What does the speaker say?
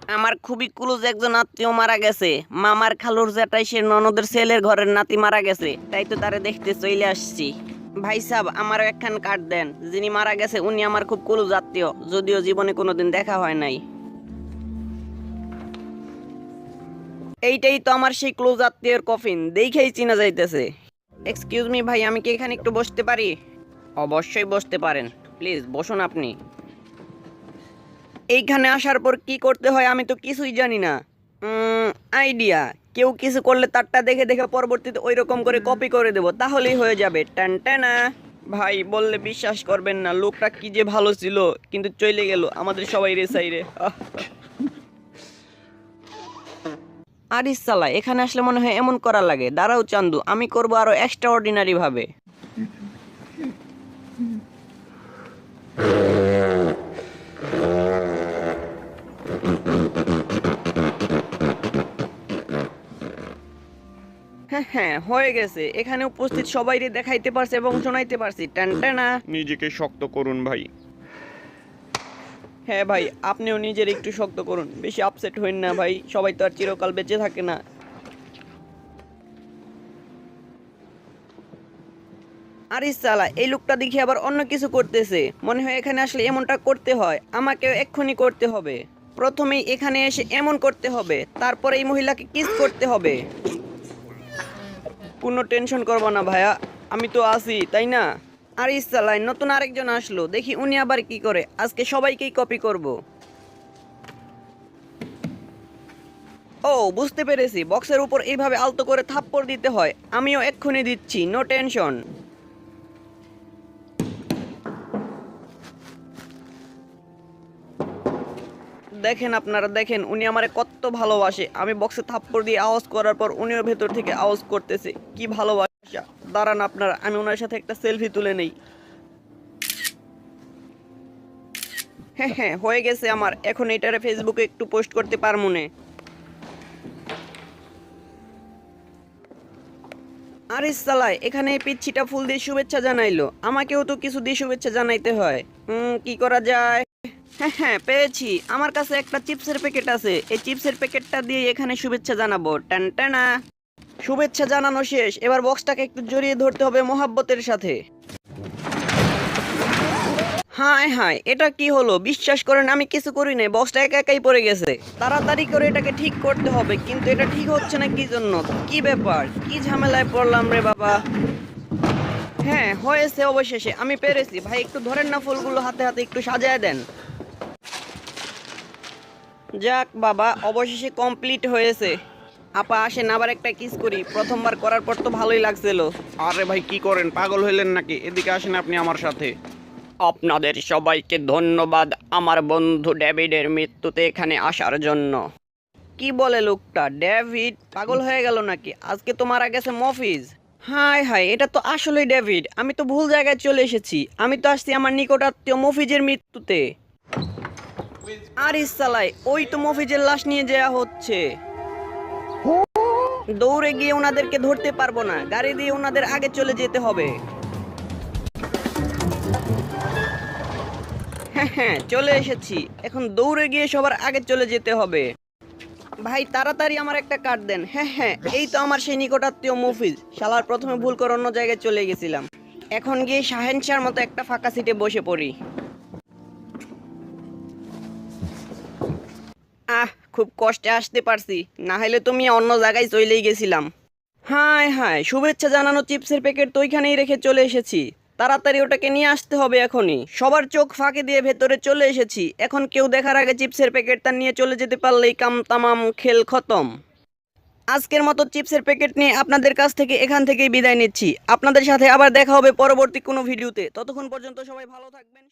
আমার খুবই ক্লোজ একজন আত্মীয় মারা গেছে। মামার খালুর জ্যাঠাই সে ননদের ছেলের ঘরের নাতি মারা গেছে, তাই তো তারে দেখতে চলে আসছি। ভাই সাহেব, আমারও একখান কার্ড দেন। যিনি মারা গেছে উনি আমার খুব ক্লোজ আত্মীয়, যদিও জীবনে কোনোদিন দেখা হয় নাই। এইটাই তো আমার সেই ক্লোজ আত্মীয়ের কফিন, দেখেই চিনা যাইতেছে। এক্সকিউজ মি ভাই, আমি কি এখানে একটু বসতে পারি? অবশ্যই বসতে পারেন, প্লিজ বসুন আপনি। এইখানে আসার পর কি করতে হয় আমি তো কিছুই জানি না। আইডিয়া, কেউ কিছু করলে তারটা দেখে দেখে পরবর্তীতে ওই রকম করে কপি করে দেব, তাহলেই হয়ে যাবে। টান টানা। ভাই বললে বিশ্বাস করবেন না, লোকটা কি যে ভালো ছিল, কিন্তু চলে গেল আমাদের সবাই রেসাইরে। আরিস সালা, এখানে আসলে মনে হয় এমন করা লাগে। দাঁড়াও চান্দু, আমি করব আরো এক্সট্রা অর্ডিনারি ভাবে। হ্যাঁ হ্যাঁ, হয়ে গেছে। এখানে উপস্থিত সবাইরে দেখাইতে পারছে এবং শোনাইতে পারছি। টান টানা। নিজেকে শক্ত করুন ভাই। হ্যাঁ ভাই, আপনিও নিজের একটু শক্ত করুন, বেশি আপসেট হইন না ভাই, সবাই তো আর চিরকাল বেঁচে থাকে না। আরে সালা, এই লোকটা দেখি আবার অন্য কিছু করতেছে। মনে হয় এখানে আসলে এমনটা করতে হয়, আমাকে এক্ষুনি করতে হবে। প্রথমেই এখানে এসে এমন করতে হবে, তারপরে এই মহিলাকে কিস করতে হবে। কোনো টেনশন করবো না ভাইয়া, আমি তো আছি, তাই না? আর ইসালাই, নতুন আরেকজন আসলো, দেখি উনি আবার কি করে। আজকে সবাইকেই কপি করব। ও, বুঝতে পেরেছি, বক্সের উপর এইভাবে আলতো করে থাপ্পড় দিতে হয়। আমিও এক্ষুনি দিচ্ছি, নো টেনশন। দেখেন আপনারা, দেখেন উনি আমারে কত ভালোবাসে। আমি বক্সে থাপ্পড় দিয়ে আওয়াজ করার পর উনিও ভেতর থেকে আওয়াজ করতেছে। কি ভালোবাসা! দাঁড়ান আপনারা, আমি ওনার সাথে একটা সেলফি তুলে নেই। হ্যাঁ হ্যাঁ, হয়ে গেছে আমার। এখন এটারে ফেসবুকে একটু পোস্ট করতে পারমুনে। আরে সালাই, এখানে এই পিচ্ছিটা ফুল দিয়ে শুভেচ্ছা জানাইলো, আমাকেও তো কিছু দিয়ে শুভেচ্ছা জানাইতে হয়। কি করা যায়? হ্যাঁ হ্যাঁ, পেয়েছি। আমার কাছে একটা চিপসের প্যাকেট আছে, এই চিপসের প্যাকেটটা দিয়ে এখানে শুভেচ্ছা জানাবো। টান টানা। শুভেচ্ছা জানানো শেষ, এবার বক্সটাকে একটু জড়িয়ে ধরতে হবে মোহাব্বতের সাথে। হায় হায়, এটা কি হলো? বিশ্বাস করেন আমি কিছু করি নাই, বক্সটা একা একাই পড়ে গেছে। তাড়াতাড়ি করে এটাকে ঠিক করতে হবে, কিন্তু এটা ঠিক হচ্ছে না কি জন্য? কি ব্যাপার, কি ঝামেলায় পড়লাম রে বাবা। হ্যাঁ, হয়েছে অবশেষে, আমি পেরেছি। ভাই একটু ধরেন না ফুলগুলো, হাতে হাতে একটু সাজায় দেন। যাক বাবা, অবশেষে কমপ্লিট হয়েছে। আপা আসেন, আবার একটা কিস করি। প্রথমবার করার পর তো ভালোই লাগছিল। আরে ভাই কি করেন, পাগল হইলেন নাকি? এদিকে আসেন আপনি আমার সাথে। আপনাদের সবাইকে ধন্যবাদ আমার বন্ধু ডেভিডের মৃত্যুতে এখানে আসার জন্য। কি বলে লোকটা? ডেভিড পাগল হয়ে গেল নাকি? আজকে তো মারা গেছে মফিজ। হায় হায়, এটা তো আসলেই ডেভিড। আমি তো ভুল জায়গায় চলে এসেছি। আমি তো আসছি আমার নিকটাত্মীয় মফিজের মৃত্যুতে। আর ইসালাই, ওই তো মফিজের লাশ নিয়ে যাওয়া হচ্ছে। দৌড়ে গিয়ে ওনাদেরকে ধরতে পারবো না, গাড়ি দিয়ে ওনাদের আগে চলে যেতে হবে। হ্যাঁ হ্যাঁ, চলে এসেছি। এখন দৌড়ে গিয়ে সবার আগে চলে যেতে হবে। ভাই তাড়াতাড়ি আমার একটা কার্ড দেন। হ্যাঁ হ্যাঁ, এই তো আমার সেই নিকটাত্মীয় মফিজ। শালার, প্রথমে ভুল করে অন্য জায়গায় চলে গেছিলাম। এখন গিয়ে শাহেনশার মতো একটা ফাঁকা সিটে বসে পড়ি। খুব কষ্টে আসতে পারছি, না হলে তুমি অন্য জায়গায় চলেই গেছিলাম। হায় হায়, শুভেচ্ছা জানানো চিপসের প্যাকেট তো ওইখানেই রেখে চলে এসেছি। তাড়াতাড়ি ওটাকে নিয়ে আসতে হবে এখনই। সবার চোখ ফাঁকি দিয়ে ভেতরে চলে এসেছি। এখন কেউ দেখার আগে চিপসের প্যাকেটটা নিয়ে চলে যেতে পারলেই কাম তামাম, খেল খতম। আজকের মতো চিপসের প্যাকেট নিয়ে আপনাদের কাছ থেকে এখান থেকেই বিদায় নিচ্ছি। আপনাদের সাথে আবার দেখা হবে পরবর্তী কোনো ভিডিওতে। ততক্ষণ পর্যন্ত সবাই ভালো থাকবেন।